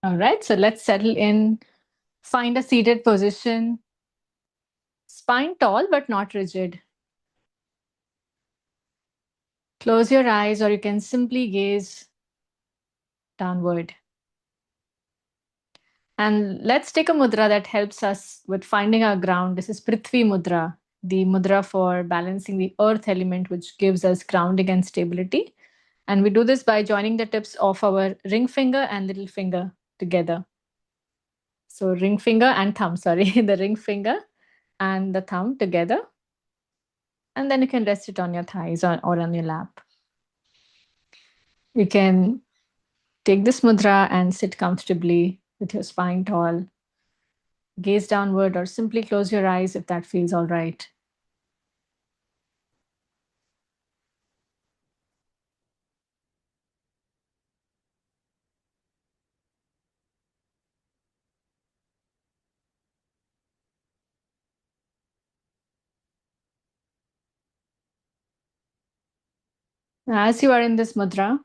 All right, so let's settle in. Find a seated position, spine tall but not rigid. Close your eyes, or you can simply gaze downward. And let's take a mudra that helps us with finding our ground. This is Prithvi Mudra, the mudra for balancing the earth element, which gives us grounding and stability. And we do this by joining the tips of our ring finger and little finger together. So, ring finger and thumb, sorry, the ring finger and the thumb together. And then you can rest it on your thighs or on your lap. You can take this mudra and sit comfortably with your spine tall. Gaze downward or simply close your eyes if that feels all right. As you are in this mudra,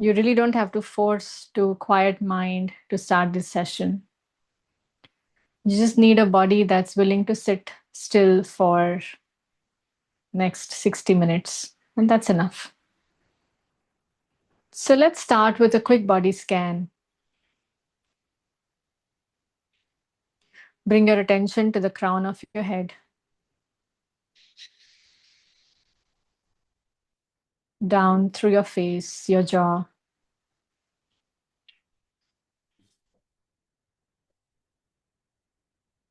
you really don't have to force to quiet mind to start this session. You just need a body that's willing to sit still for next 60 minutes, and that's enough. So let's start with a quick body scan. Bring your attention to the crown of your head, down through your face, your jaw.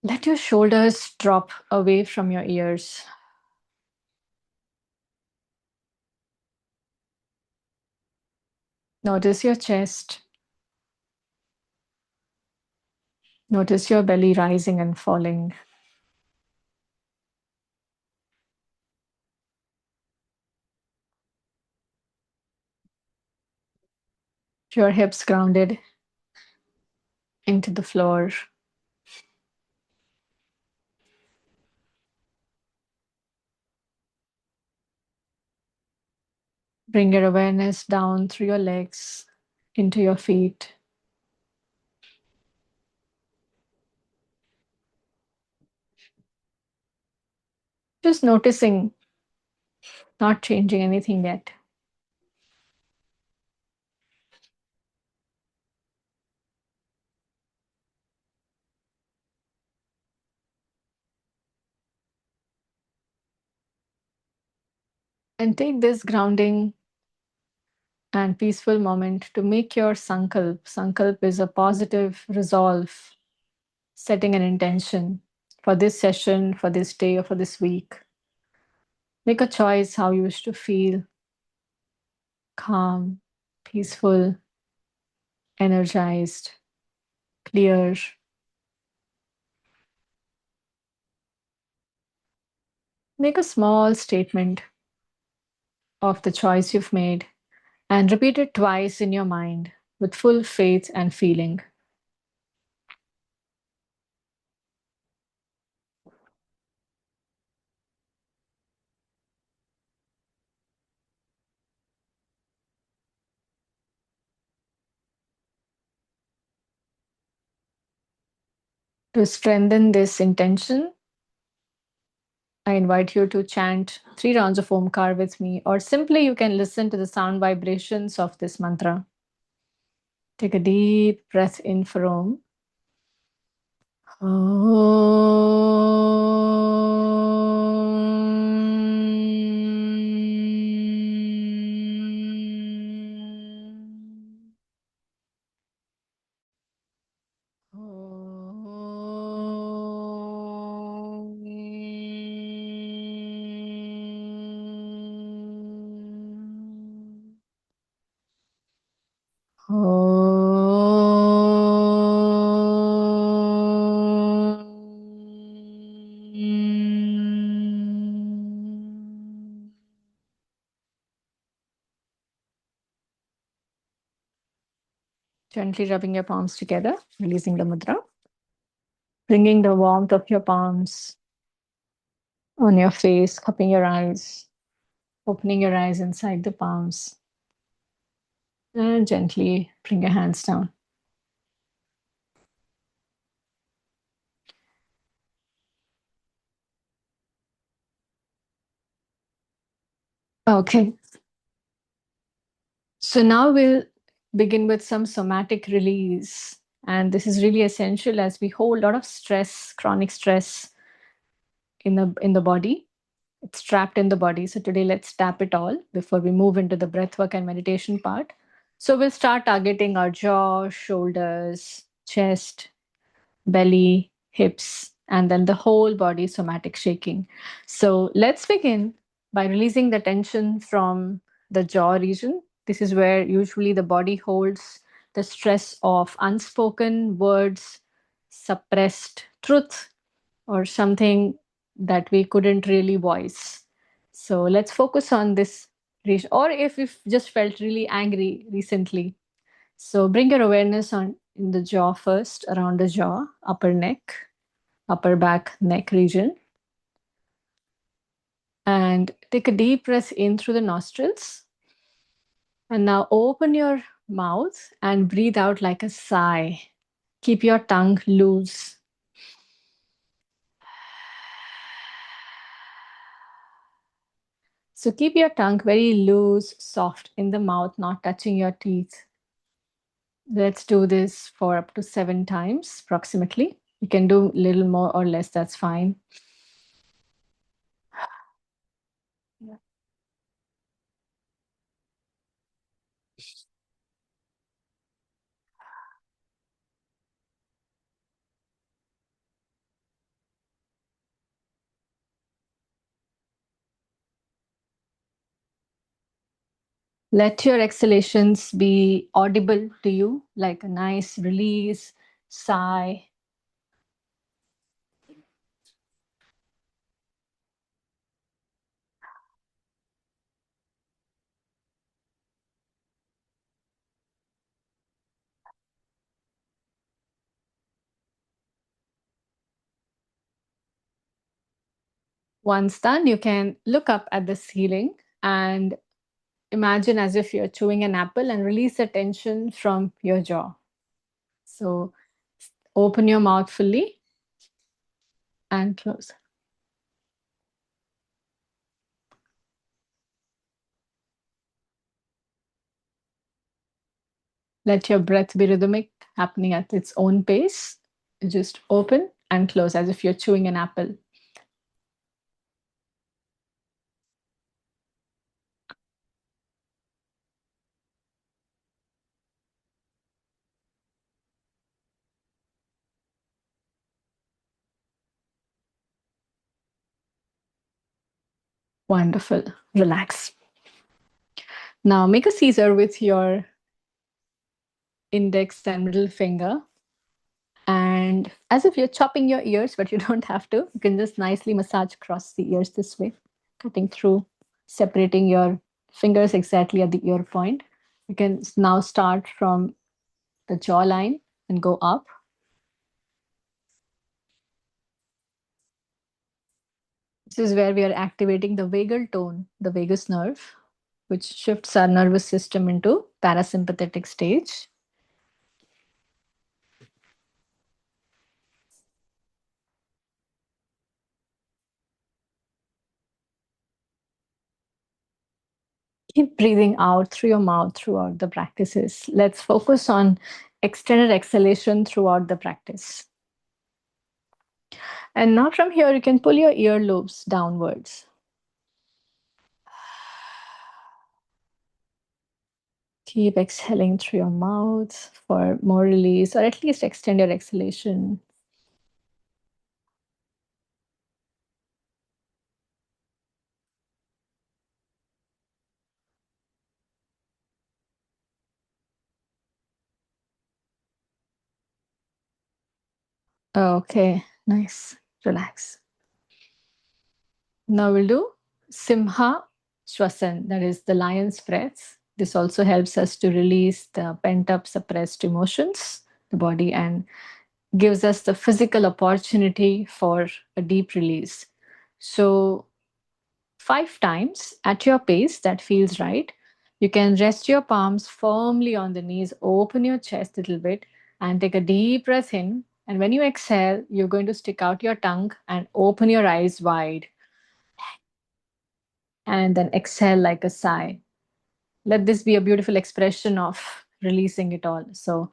Let your shoulders drop away from your ears. Notice your chest. Notice your belly rising and falling. Your hips grounded into the floor. Bring your awareness down through your legs, into your feet. Just noticing, not changing anything yet. And take this grounding and peaceful moment to make your sankalp. Sankalp is a positive resolve, setting an intention for this session, for this day, or for this week. Make a choice how you wish to feel: calm, peaceful, energized, clear. Make a small statement of the choice you've made and repeat it twice in your mind with full faith and feeling. To strengthen this intention, I invite you to chant 3 rounds of Omkar with me, or simply you can listen to the sound vibrations of this mantra. Take a deep breath in for Om. Gently rubbing your palms together, releasing the mudra. Bringing the warmth of your palms on your face, cupping your eyes, opening your eyes inside the palms. And gently bring your hands down. Okay. So now we'll begin with some somatic release. And this is really essential as we hold a lot of stress, chronic stress in the body. It's trapped in the body. So today let's tap it all before we move into the breathwork and meditation part. So we'll start targeting our jaw, shoulders, chest, belly, hips, and then the whole body somatic shaking. So let's begin by releasing the tension from the jaw region. This is where usually the body holds the stress of unspoken words, suppressed truth, or something that we couldn't really voice. So let's focus on this region. Or if you've just felt really angry recently, so bring your awareness on in the jaw first, around the jaw, upper neck, upper back neck region. And take a deep breath in through the nostrils. And now open your mouth and breathe out like a sigh. Keep your tongue loose. So keep your tongue very loose, soft in the mouth, not touching your teeth. Let's do this for up to 7 times approximately. You can do a little more or less, that's fine. Let your exhalations be audible to you, like a nice release, sigh. Once done, you can look up at the ceiling and imagine as if you're chewing an apple and release the tension from your jaw. So open your mouth fully and close. Let your breath be rhythmic, happening at its own pace. Just open and close as if you're chewing an apple. Wonderful. Relax. Now make a Caesar with your index and middle finger. And as if you're chopping your ears, but you don't have to. You can just nicely massage across the ears this way, cutting through, separating your fingers exactly at the ear point. You can now start from the jawline and go up. This is where we are activating the vagal tone, the vagus nerve, which shifts our nervous system into parasympathetic stage. Keep breathing out through your mouth throughout the practices. Let's focus on extended exhalation throughout the practice. And now from here, you can pull your earlobes downwards. Keep exhaling through your mouth for more release, or at least extend your exhalation. Okay, nice. Relax. Now we'll do Simha Shwasan, that is the lion's breath. This also helps us to release the pent up, suppressed emotions, the body, and gives us the physical opportunity for a deep release. So, 5 times at your pace that feels right. You can rest your palms firmly on the knees, open your chest a little bit, and take a deep breath in. And when you exhale, you're going to stick out your tongue and open your eyes wide. And then exhale like a sigh. Let this be a beautiful expression of releasing it all. So,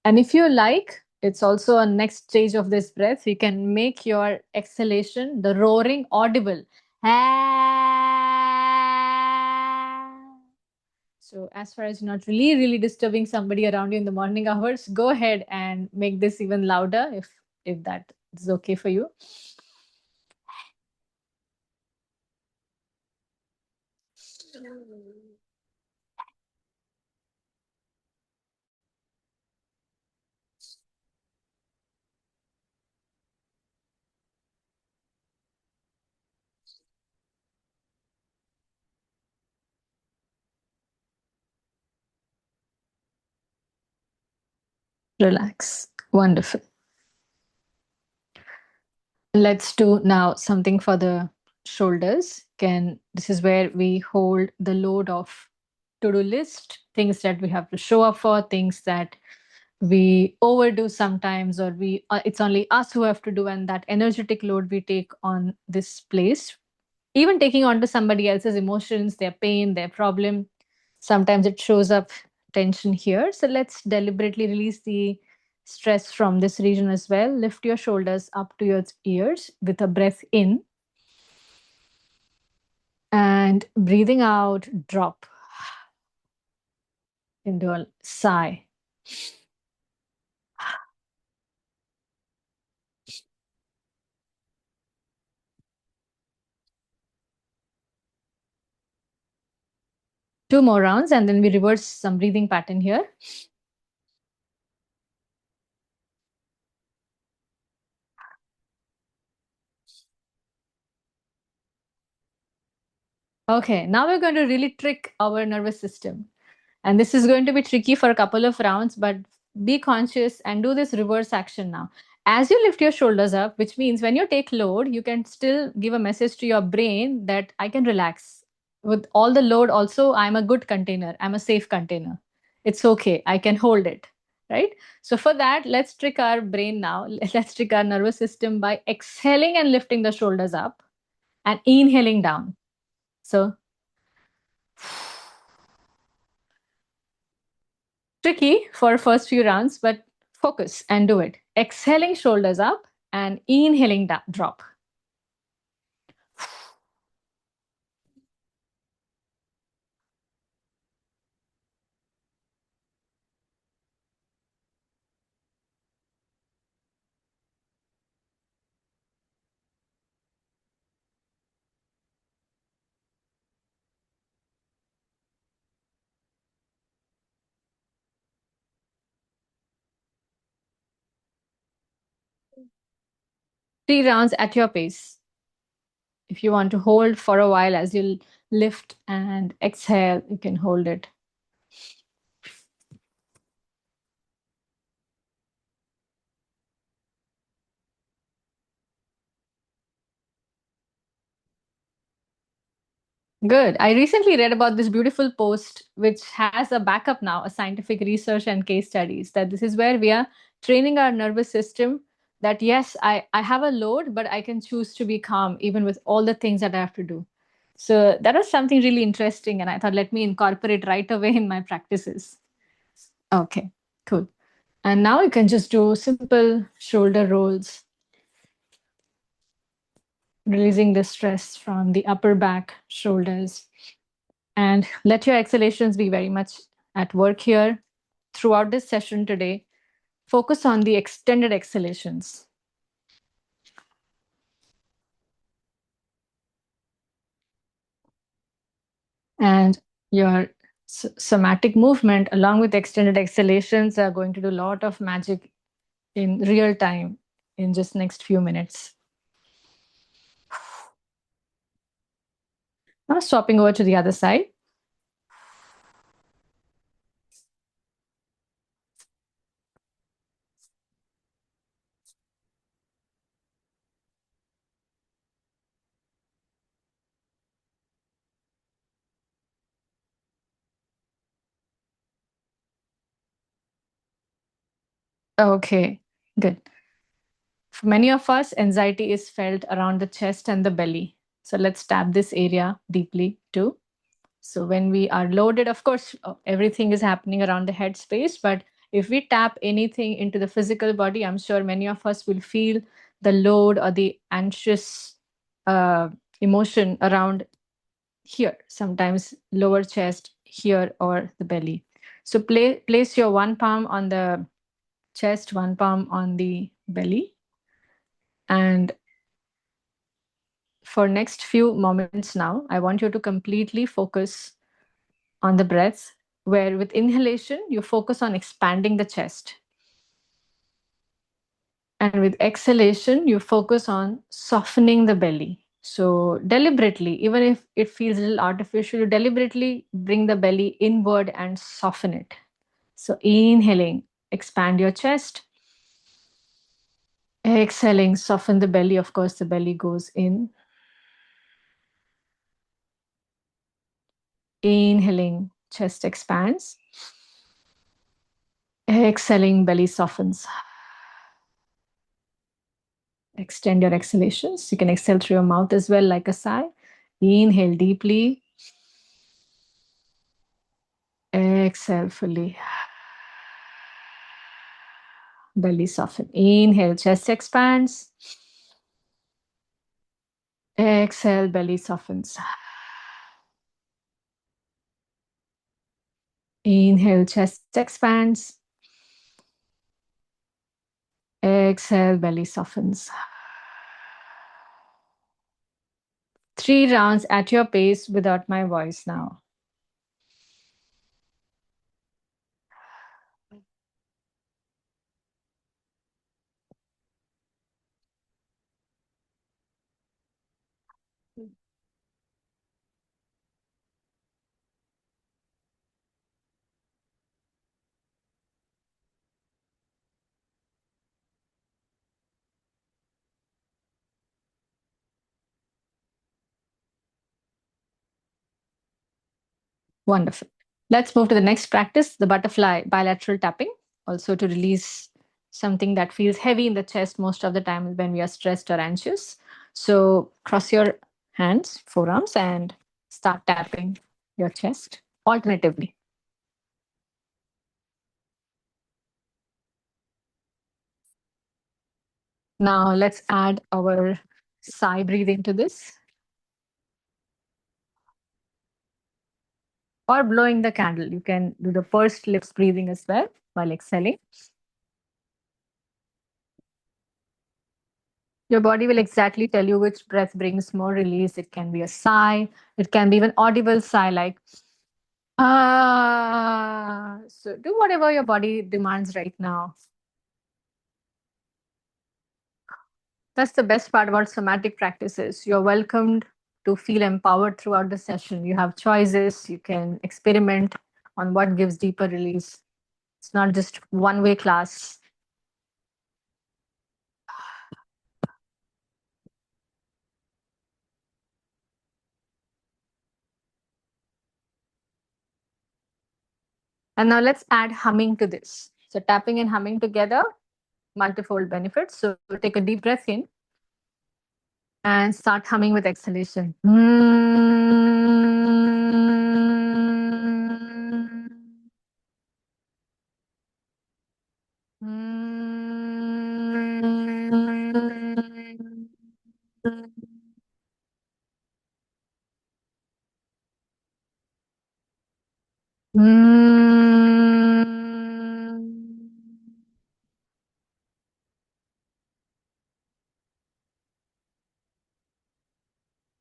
and if you like, it's also a next stage of this breath. You can make your exhalation, the roaring, audible. So, as far as you're not really, really disturbing somebody around you in the morning hours, go ahead and make this even louder if that is okay for you. Relax. Wonderful. Let's do now something for the shoulders. Can This is where we hold the load of to-do list, things that we have to show up for, things that we overdo sometimes, or we it's only us who have to do, and that energetic load we take on this place, even taking on to somebody else's emotions, their pain, their problem. Sometimes it shows up tension here. So let's deliberately release the stress from this region as well. Lift your shoulders up to your ears with a breath in, and breathing out, drop into a sigh. Two more rounds, and then we reverse some breathing pattern here. Okay, now we're going to really trick our nervous system. And this is going to be tricky for a couple of rounds, but be conscious and do this reverse action now. As you lift your shoulders up, which means when you take load, you can still give a message to your brain that I can relax. With all the load, also, I'm a good container, I'm a safe container. It's okay, I can hold it. Right? So, for that, let's trick our brain now. Let's trick our nervous system by exhaling and lifting the shoulders up and inhaling down. So, tricky for first few rounds, but focus and do it. Exhaling shoulders up and inhaling drop. 3 rounds at your pace. If you want to hold for a while as you lift and exhale, you can hold it. Good. I recently read about this beautiful post, which has a backup now, a scientific research and case studies, that this is where we are training our nervous system that, yes, I have a load, but I can choose to be calm even with all the things that I have to do. So that was something really interesting. And I thought, let me incorporate right away in my practices. Okay, cool. And now you can just do simple shoulder rolls, releasing the stress from the upper back, shoulders. And let your exhalations be very much at work here. Throughout this session today, focus on the extended exhalations. And your somatic movement, along with extended exhalations, are going to do a lot of magic in real time in just next few minutes. Now, swapping over to the other side. Okay, good. For many of us, anxiety is felt around the chest and the belly. So let's tap this area deeply too. So when we are loaded, of course, everything is happening around the head space. But if we tap anything into the physical body, I'm sure many of us will feel the load or the anxious uh, emotion around here, sometimes lower chest, here, or the belly. So place your one palm on the chest, one palm on the belly. And for next few moments now, I want you to completely focus on the breath, where with inhalation, you focus on expanding the chest. And with exhalation, you focus on softening the belly. So, deliberately, even if it feels a little artificial, you deliberately bring the belly inward and soften it. So, inhaling, expand your chest. Exhaling, soften the belly. Of course, the belly goes in. Inhaling, chest expands. Exhaling, belly softens. Extend your exhalations. You can exhale through your mouth as well, like a sigh. Inhale deeply. Exhale fully. Belly soften. Inhale, chest expands. Exhale, belly softens. Inhale, chest expands. Exhale, belly softens. 3 rounds at your pace without my voice now. Wonderful. Let's move to the next practice, the butterfly bilateral tapping, also to release something that feels heavy in the chest most of the time when we are stressed or anxious. So cross your hands, forearms, and start tapping your chest alternatively. Now let's add our sigh breathing to this, or blowing the candle. You can do the pursed lips breathing as well while exhaling. Your body will exactly tell you which breath brings more release. It can be a sigh, it can be even audible sigh like ah. So do whatever your body demands right now. That's the best part about somatic practices. You're welcomed to feel empowered throughout the session. You have choices, you can experiment on what gives deeper release. It's not just one way class. And now let's add humming to this. So tapping and humming together, multifold benefits. So take a deep breath in and start humming with exhalation.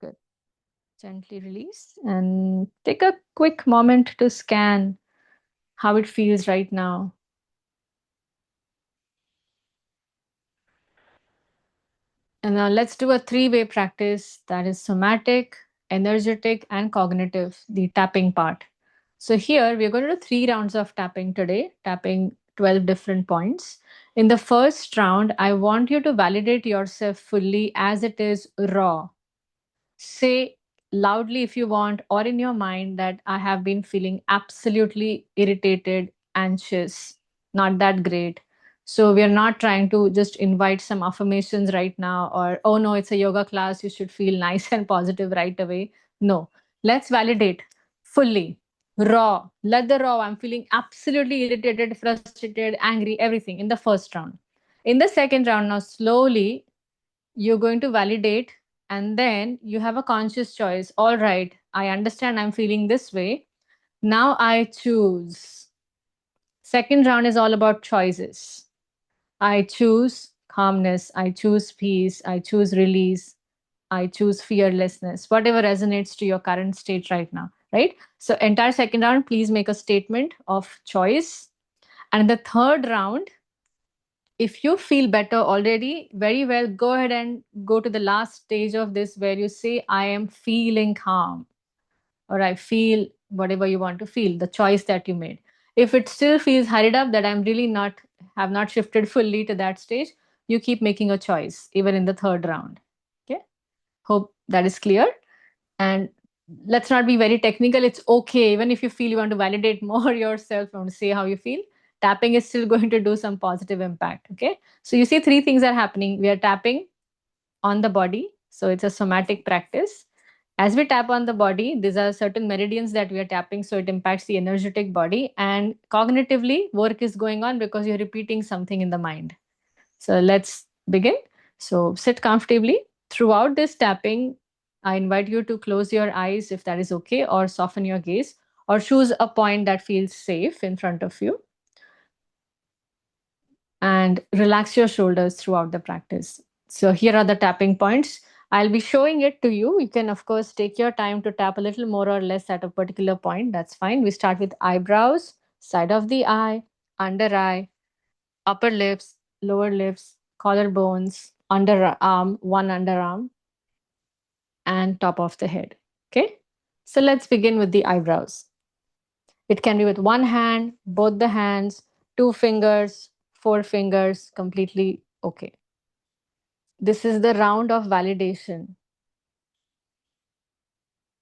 Good. Gently release and take a quick moment to scan how it feels right now. And now let's do a three-way practice that is somatic, energetic, and cognitive, the tapping part. So here we're going to do 3 rounds of tapping today, tapping 12 different points. In the first round, I want you to validate yourself fully as it is raw. Say loudly if you want, or in your mind, that I have been feeling absolutely irritated, anxious, not that great. So we are not trying to just invite some affirmations right now, or, oh no, it's a yoga class, you should feel nice and positive right away. No, let's validate fully, raw. Let the raw, I'm feeling absolutely irritated, frustrated, angry, everything in the first round. In the second round, now slowly you're going to validate, and then you have a conscious choice. All right, I understand I'm feeling this way. Now I choose. Second round is all about choices. I choose calmness, I choose peace, I choose release, I choose fearlessness, whatever resonates to your current state right now, right? So, entire second round, please make a statement of choice. And the third round, if you feel better already, very well, go ahead and go to the last stage of this where you say, I am feeling calm, or I feel whatever you want to feel, the choice that you made. If it still feels hurried up, that I'm really not, have not shifted fully to that stage, you keep making a choice, even in the third round. Okay. Hope that is clear. And let's not be very technical. It's okay. Even if you feel you want to validate more yourself, want to say how you feel, tapping is still going to do some positive impact. Okay. So you see, three things are happening. We are tapping on the body. So it's a somatic practice. As we tap on the body, these are certain meridians that we are tapping. So it impacts the energetic body. And cognitively, work is going on because you're repeating something in the mind. So let's begin. So sit comfortably. Throughout this tapping, I invite you to close your eyes if that is okay, or soften your gaze, or choose a point that feels safe in front of you, and relax your shoulders throughout the practice. So, here are the tapping points. I'll be showing it to you. You can, of course, take your time to tap a little more or less at a particular point. That's fine. We start with eyebrows, side of the eye, under eye, upper lips, lower lips, collarbones, underarm, one underarm, and top of the head. Okay. So, let's begin with the eyebrows. It can be with one hand, both the hands, two fingers, four fingers, completely okay. This is the round of validation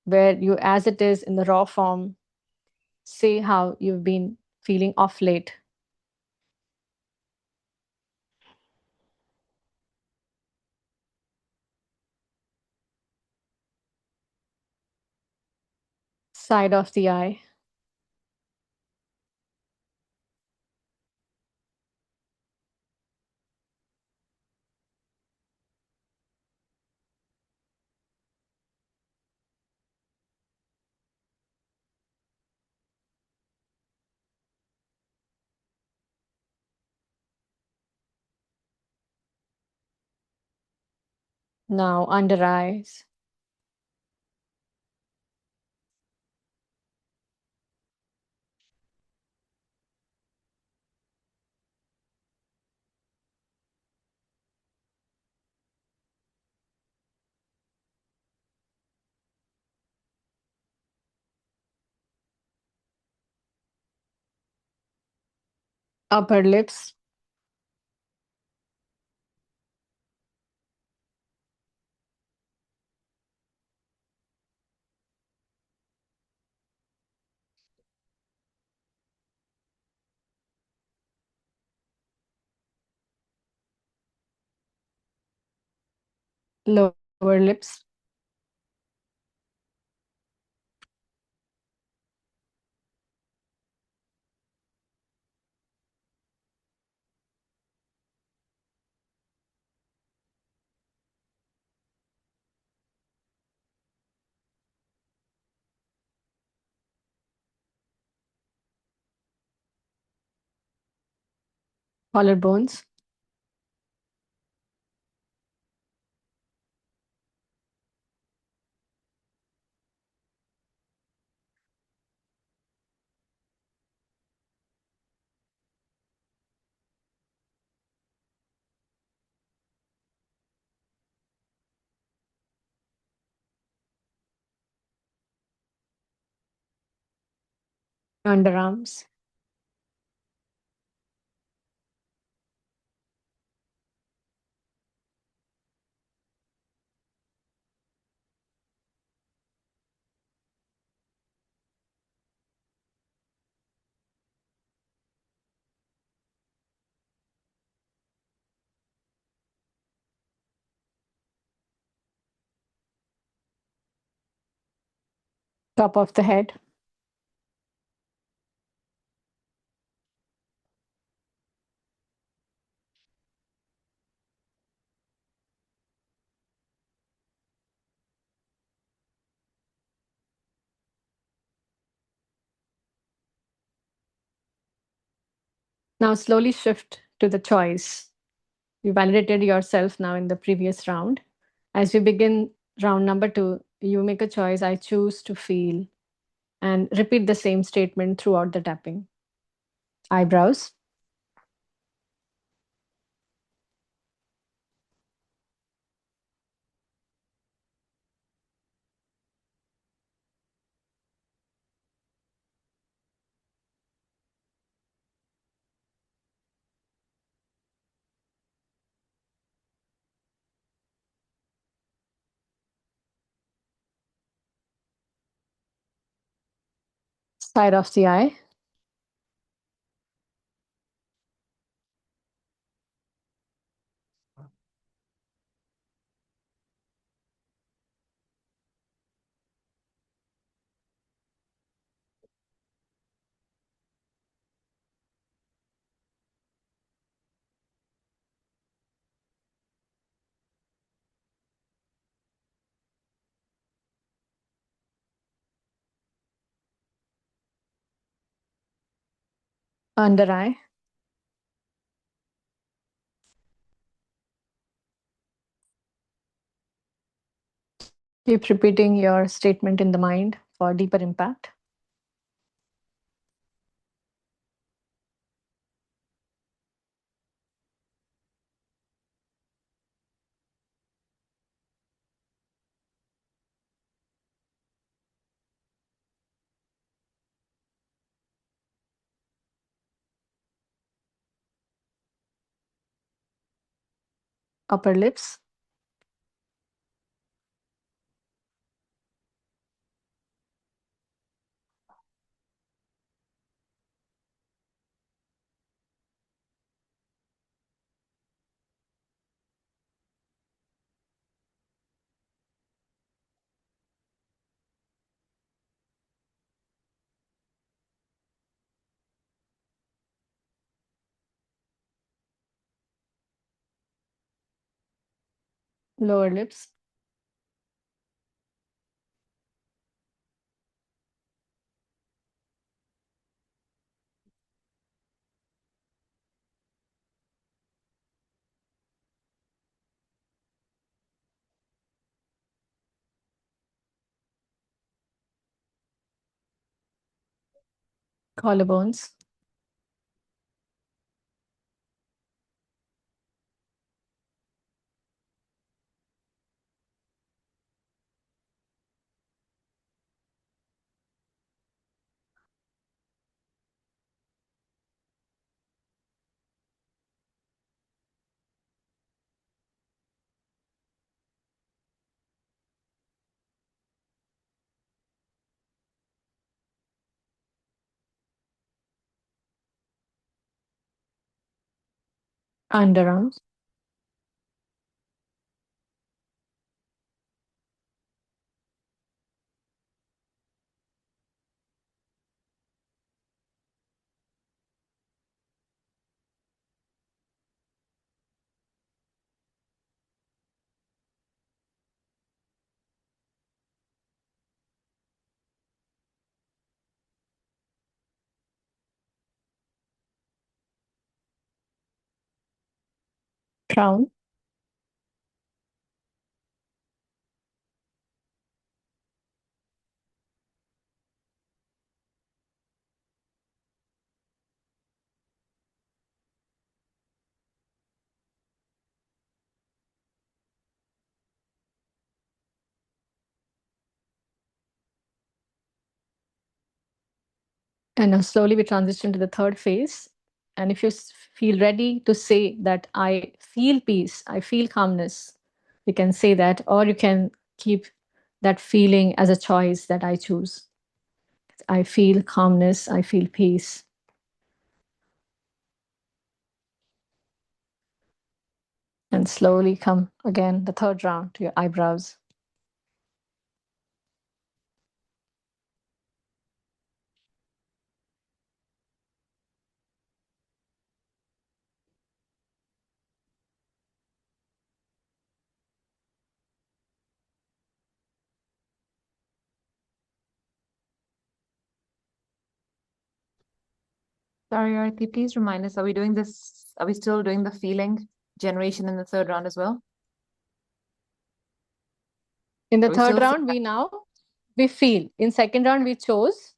where you, as it is in the raw form, say how you've been feeling off late. Side of the eye, now under eyes, upper lips, lower lips, collarbones, underarms, Top of the head. Now slowly shift to the choice. You validated yourself now in the previous round. As we begin round number two, you make a choice. I choose to feel, and repeat the same statement throughout the tapping. Eyebrows, side of the eye, under eye, keep repeating your statement in the mind for deeper impact. Upper lips, lower lips, collarbones, underarms, crown, and now slowly we transition to the third phase. And if you feel ready to say that I feel peace, I feel calmness, you can say that, or you can keep that feeling as a choice that I choose. I feel calmness, I feel peace. And slowly come again, the third round to your eyebrows. Sorry, Aarti, please remind us, are we doing this? Are we still doing the feeling generation in the third round as well? In the Are we third still round, we feel. In second round, we chose.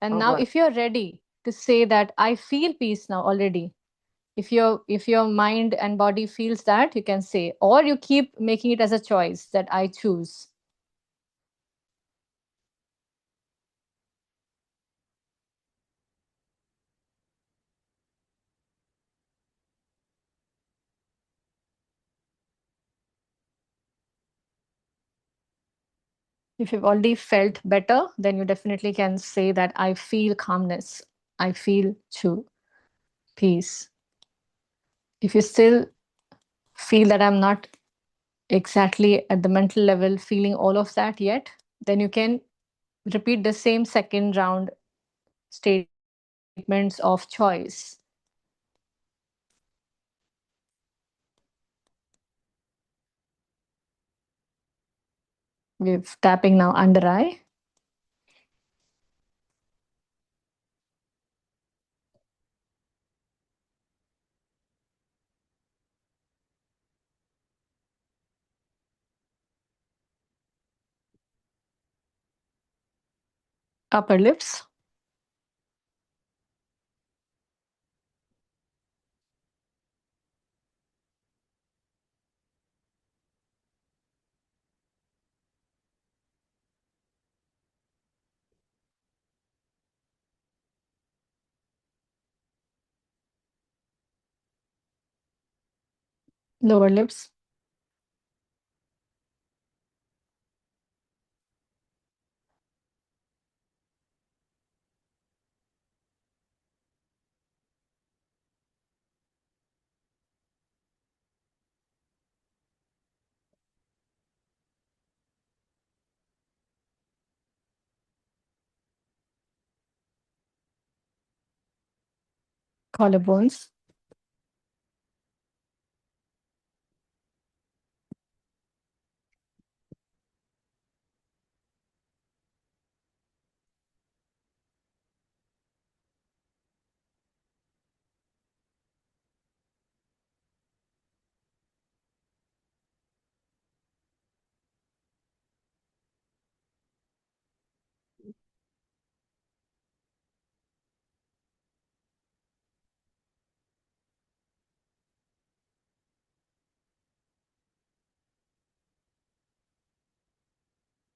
And Oh now God. if you're ready to say that I feel peace now already, if your mind and body feels that, you can say, or you keep making it as a choice that I choose. If you've already felt better, then you definitely can say that I feel calmness. I feel peace. If you still feel that I'm not exactly at the mental level feeling all of that yet, then you can repeat the same second round statements of choice. We're tapping now under eye, upper lips, lower lips, collarbones,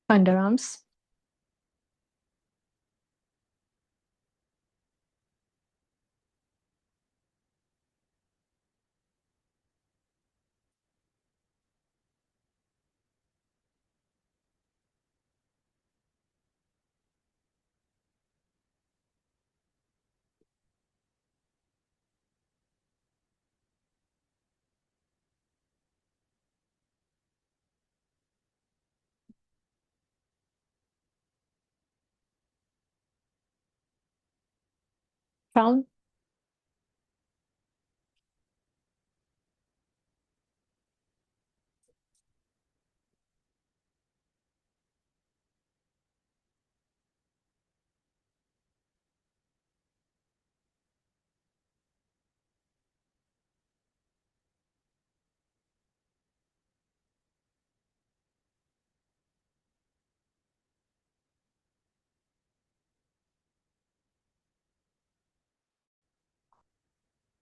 underarms, crown,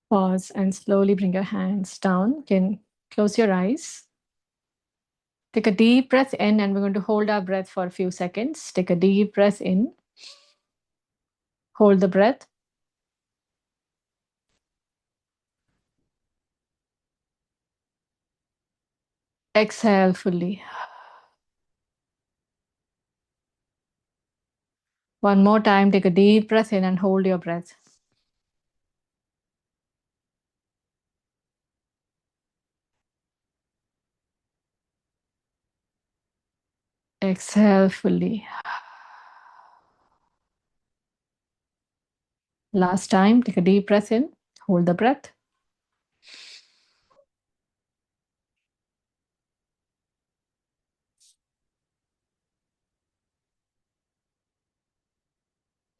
pause, and slowly bring your hands down. You can close your eyes. Take a deep breath in, and we're going to hold our breath for a few seconds. Take a deep breath in, hold the breath, exhale fully. One more time, take a deep breath in and hold your breath. Exhale fully. Last time, take a deep breath in, hold the breath.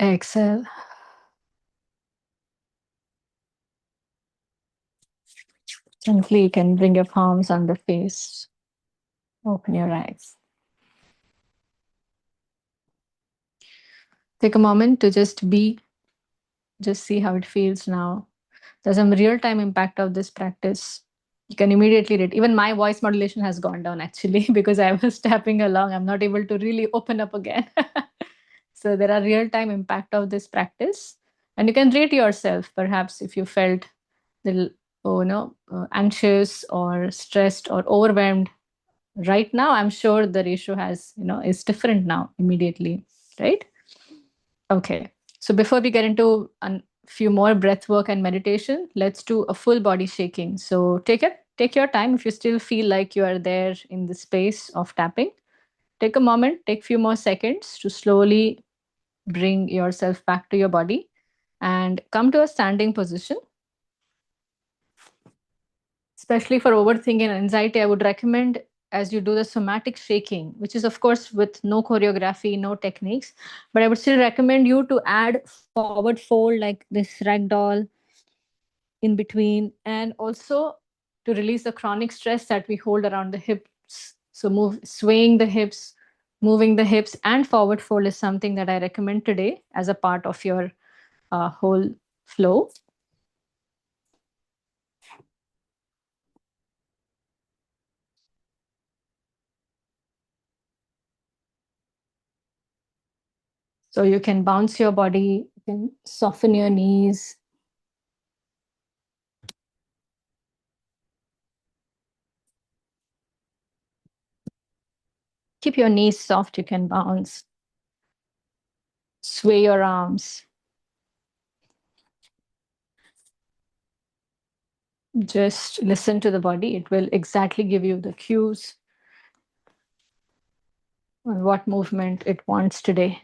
Exhale. Gently, you can bring your palms on the face. Open your eyes. Take a moment to just be, just see how it feels now. There's some real time impact of this practice. You can immediately read. Even my voice modulation has gone down actually because I was tapping along. I'm not able to really open up again. So there are real time impact of this practice. And you can rate yourself, perhaps if you felt little, anxious or stressed or overwhelmed. Right now, I'm sure the ratio is different now immediately, right? Okay. So before we get into a few more breath work and meditation, let's do a full body shaking. So take your time if you still feel like you are there in the space of tapping. Take a moment, take few more seconds to slowly bring yourself back to your body and come to a standing position. Especially for overthinking and anxiety, I would recommend as you do the somatic shaking, which is, of course, with no choreography, no techniques, but I would still recommend you to add forward fold like this ragdoll in between, and also to release the chronic stress that we hold around the hips. So, swaying the hips, moving the hips, and forward fold is something that I recommend today as a part of your whole flow. So you can bounce your body, you can soften your knees. Keep your knees soft, you can bounce. Sway your arms. Just listen to the body. It will exactly give you the cues on what movement it wants today.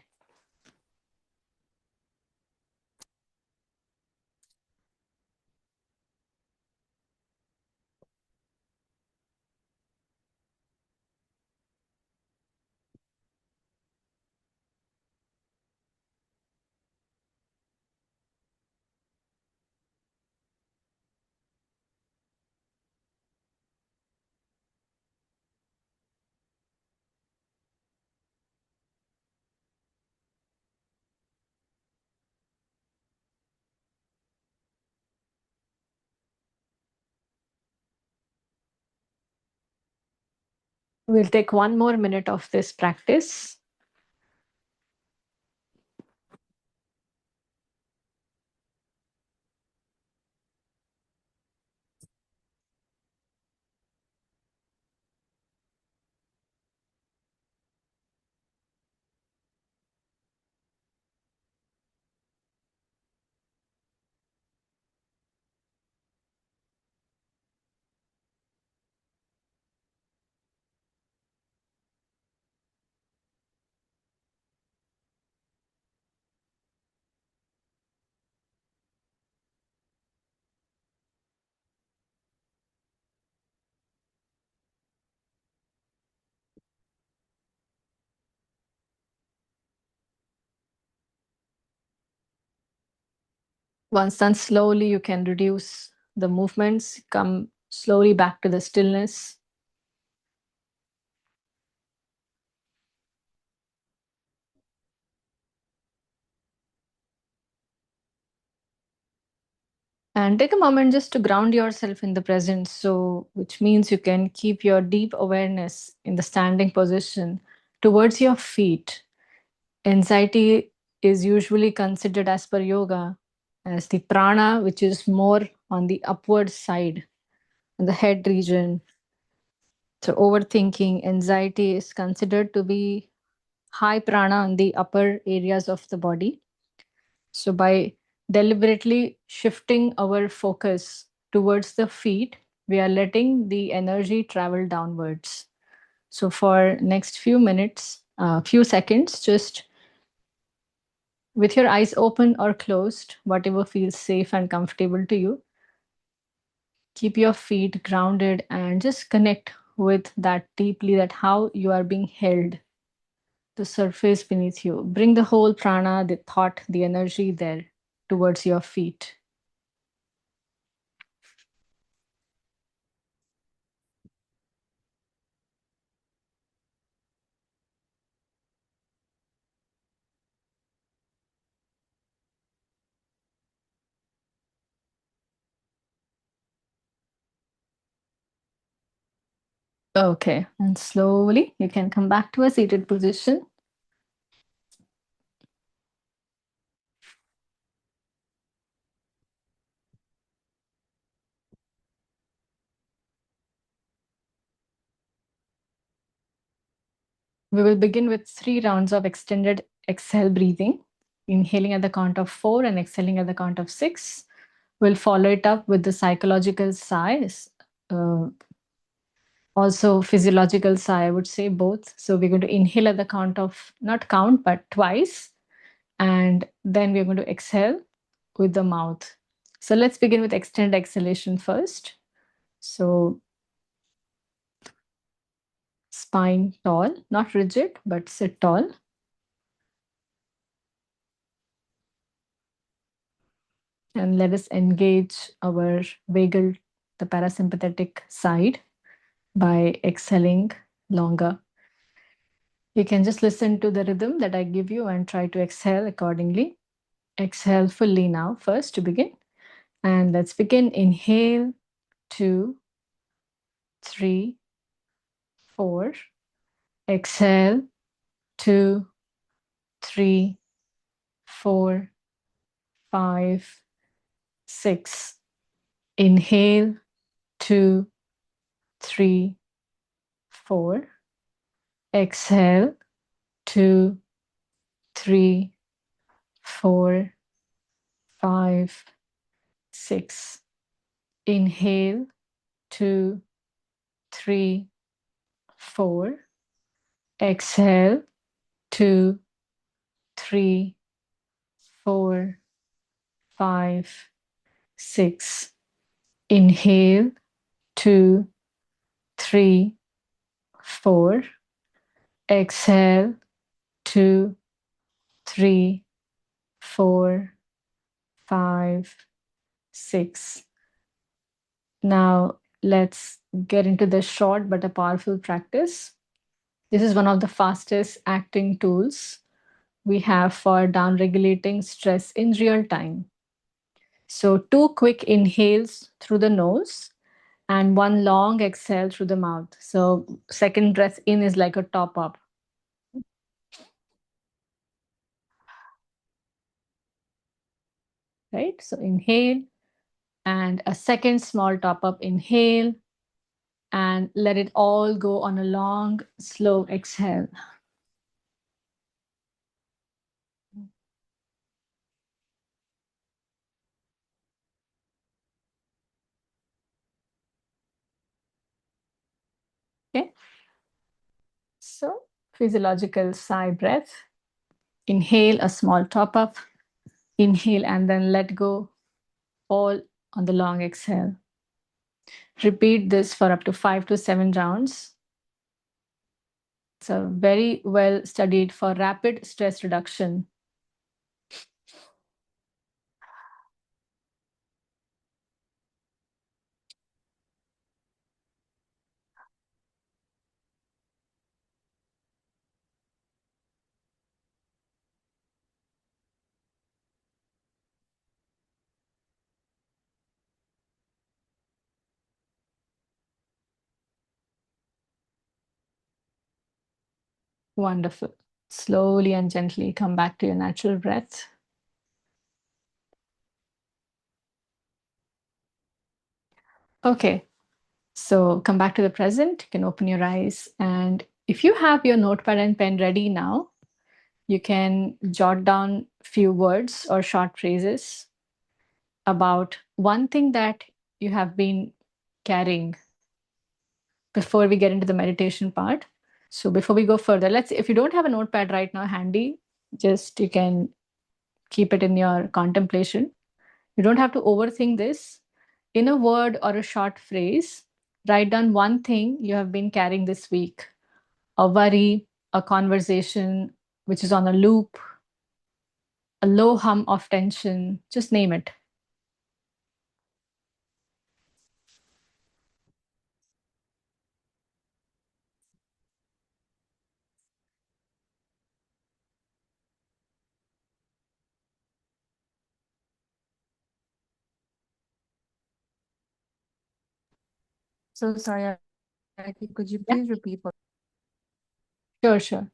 We'll take 1 more minute of this practice. Once done, slowly you can reduce the movements, come slowly back to the stillness. And take a moment just to ground yourself in the present. So, which means you can keep your deep awareness in the standing position towards your feet. Anxiety is usually considered, as per yoga, as the prana, which is more on the upward side, in the head region. So, overthinking, anxiety is considered to be high prana on the upper areas of the body. So, by deliberately shifting our focus towards the feet, we are letting the energy travel downwards. So, for next few minutes, few seconds, just with your eyes open or closed, whatever feels safe and comfortable to you, keep your feet grounded and just connect with that deeply, that how you are being held, the surface beneath you. Bring the whole prana, the thought, the energy there towards your feet. Okay, and slowly you can come back to a seated position. We will begin with 3 rounds of extended exhale breathing, inhaling at the count of 4 and exhaling at the count of 6. We'll follow it up with the psychological sighs, also physiological sigh, I would say both. So we're going to inhale at the count of, not count, but twice. And then we're going to exhale with the mouth. So let's begin with extended exhalation first. So spine tall, not rigid, but sit tall. And let us engage our vagal, the parasympathetic side, by exhaling longer. You can just listen to the rhythm that I give you and try to exhale accordingly. Exhale fully now, first to begin. And let's begin. Inhale, 2, 3, 4. Exhale, 2, 3, 4, 5, 6. Inhale, 2, 3, 4. Exhale, 2, 3, 4, 5, 6. Inhale, 2, 3, 4. Exhale, 2, 3, 4, 5, 6. Inhale, 2, 3, 4. Exhale, 2, 3, 4, 5, 6. Now, let's get into the short but a powerful practice. This is one of the fastest acting tools we have for downregulating stress in real time. So, 2 quick inhales through the nose and 1 long exhale through the mouth. So, second breath in is like a top up. Right? So, inhale and a second small top up inhale and let it all go on a long, slow exhale. Okay. So, physiological sigh breath. Inhale a small top up, inhale and then let go, all on the long exhale. Repeat this for up to 5 to 7 rounds. It's a very well studied for rapid stress reduction. Wonderful. Slowly and gently come back to your natural breath. Okay, so come back to the present. You can open your eyes. And if you have your notepad and pen ready now, you can jot down few words or short phrases about one thing that you have been carrying before we get into the meditation part. So before we go further, if you don't have a notepad right now handy, just you can keep it in your contemplation. You don't have to overthink this. In a word or a short phrase, write down one thing you have been carrying this week, a worry, a conversation which is on a loop, a low hum of tension, just name it. So sorry, Jackie, could you Yeah, please repeat what? sure, sure.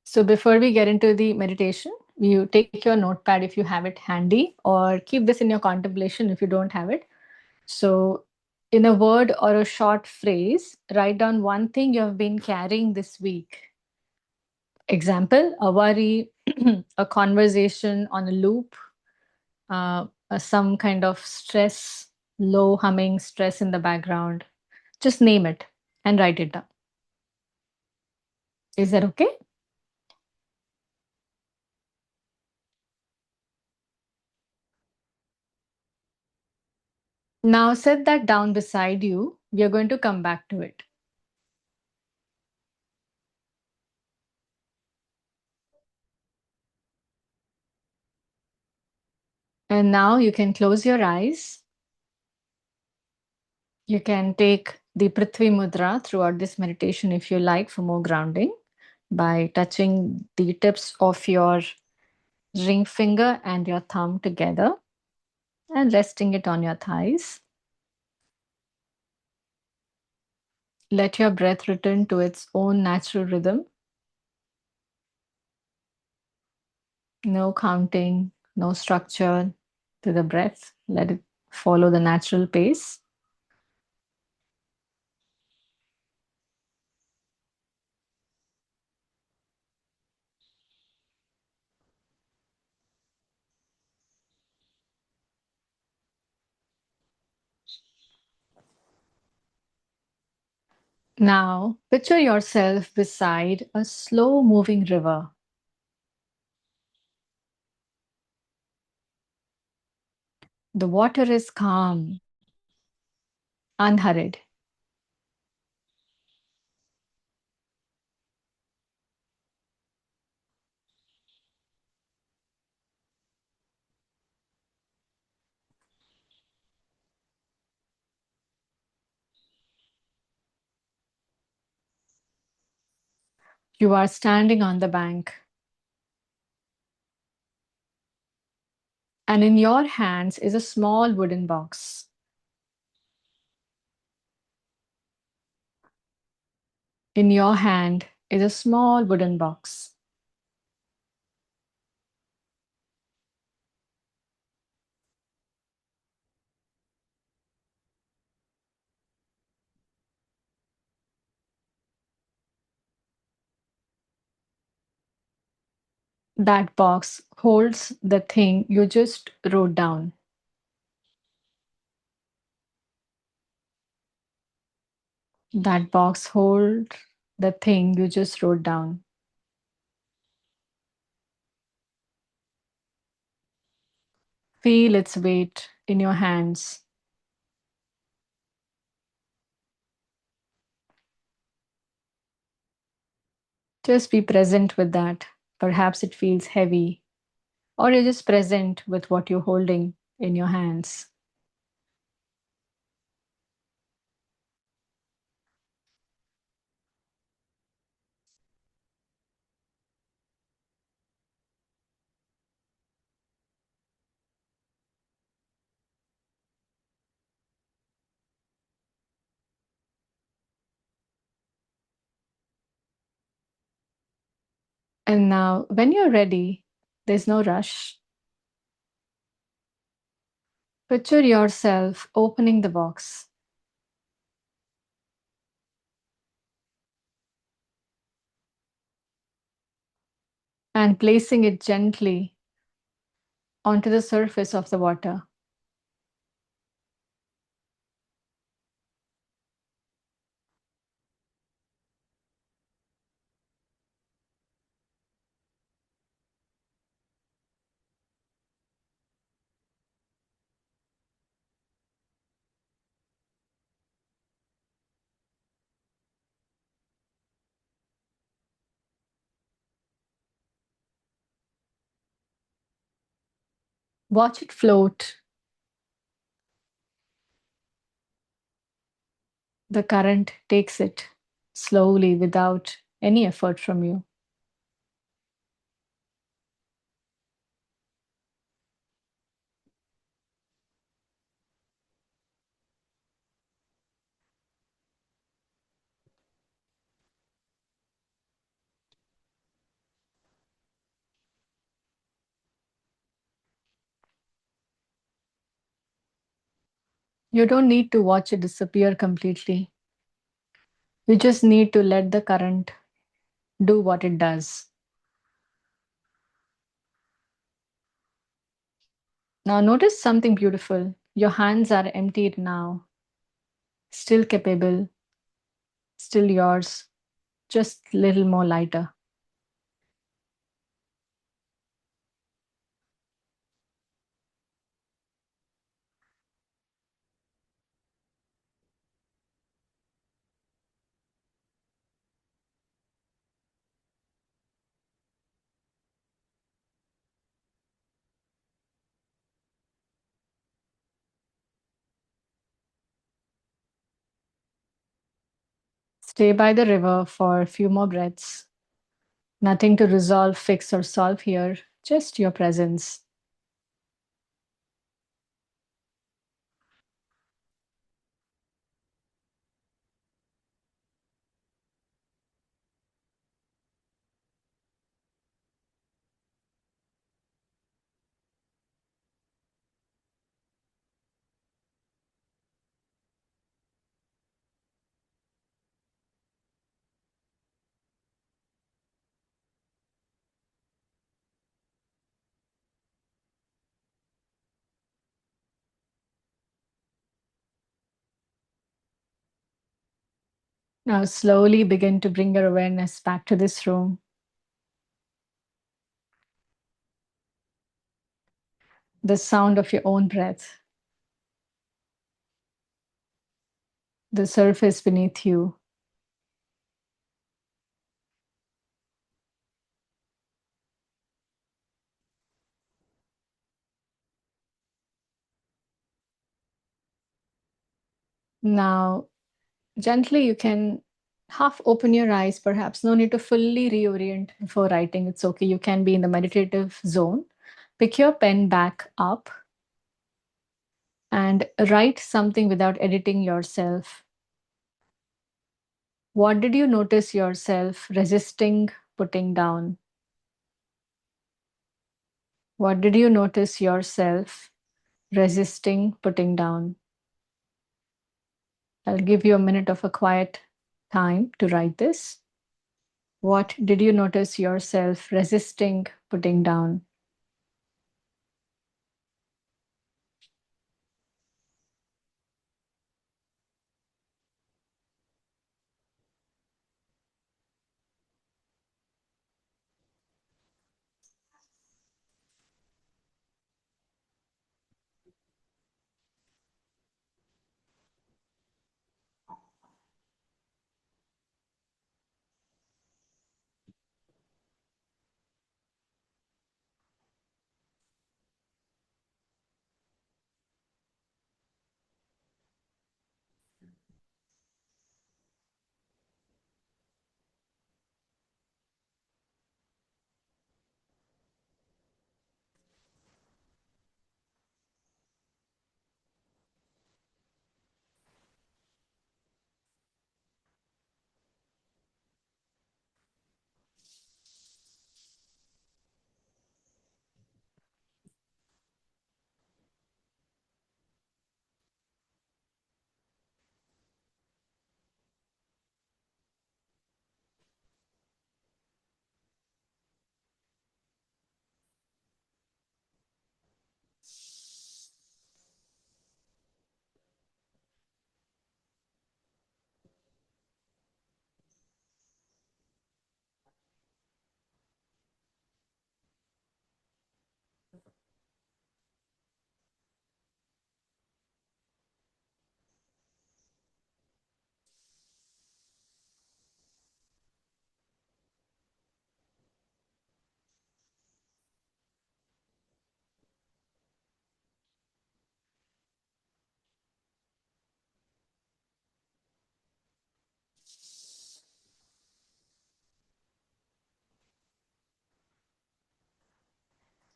So before we get into the meditation, you take your notepad if you have it handy, or keep this in your contemplation if you don't have it. So, in a word or a short phrase, write down one thing you have been carrying this week. Example, a worry, a conversation on a loop, some kind of stress, low humming stress in the background. Just name it and write it down. Is that okay? Now set that down beside you. We are going to come back to it. And now you can close your eyes. You can take the Prithvi Mudra throughout this meditation if you like for more grounding by touching the tips of your ring finger and your thumb together and resting it on your thighs. Let your breath return to its own natural rhythm. No counting, no structure to the breath. Let it follow the natural pace. Now, picture yourself beside a slow moving river. The water is calm, unhurried. You are standing on the bank, and in your hands is a small wooden box. In your hand is a small wooden box. That box holds the thing you just wrote down. That box holds the thing you just wrote down. Feel its weight in your hands. Just be present with that. Perhaps it feels heavy, or you're just present with what you're holding in your hands. And now, when you're ready, there's no rush. Picture yourself opening the box and placing it gently onto the surface of the water. Watch it float. The current takes it slowly without any effort from you. You don't need to watch it disappear completely. You just need to let the current do what it does. Now, notice something beautiful. Your hands are emptied now, still capable, still yours, just a little more lighter. Stay by the river for a few more breaths. Nothing to resolve, fix, or solve here, just your presence. Now, slowly begin to bring your awareness back to this room. The sound of your own breath, the surface beneath you. Now, gently, you can half open your eyes, perhaps. No need to fully reorient before writing. It's okay. You can be in the meditative zone. Pick your pen back up and write something without editing yourself. What did you notice yourself resisting putting down? What did you notice yourself resisting putting down? I'll give you a minute of a quiet time to write this. What did you notice yourself resisting putting down?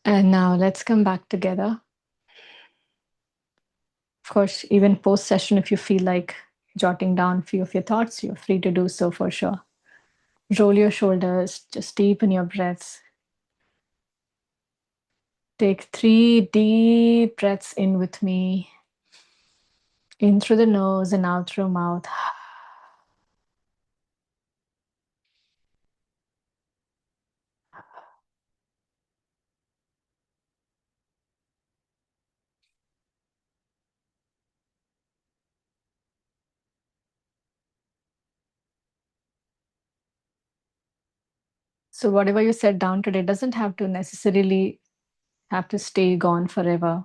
And now let's come back together. Of course, even post session, if you feel like jotting down a few of your thoughts, you're free to do so for sure. Roll your shoulders, just deepen your breaths. Take 3 deep breaths in with me In through the nose and out through mouth. So whatever you set down today doesn't have to necessarily have to stay gone forever.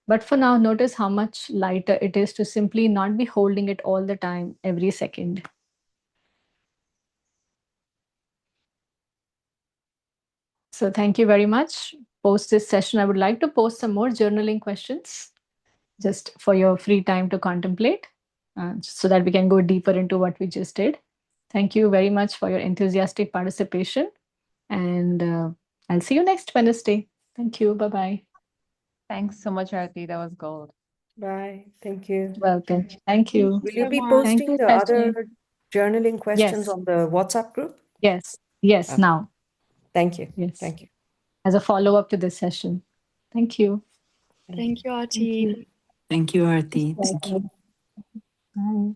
But for now, notice how much lighter it is to simply not be holding it all the time, every second. So thank you very much. Post this session, I would like to post some more journaling questions just for your free time to contemplate so that we can go deeper into what we just did. Thank you very much for your enthusiastic participation. And I'll see you next Wednesday. Thank you. Bye bye. Thanks so much, Aarti. That was gold. Bye. Thank you. Welcome. Thank you. Will you so be much. Thank posting you, the Shashi. other journaling questions Yes, on the WhatsApp group? yes, yes, Okay. now. Thank you. Yes. Thank you. As a follow up to this session. Thank you. Thank Thank you, Thank Aarti. you. Thank you, Aarti. Thank you. Bye.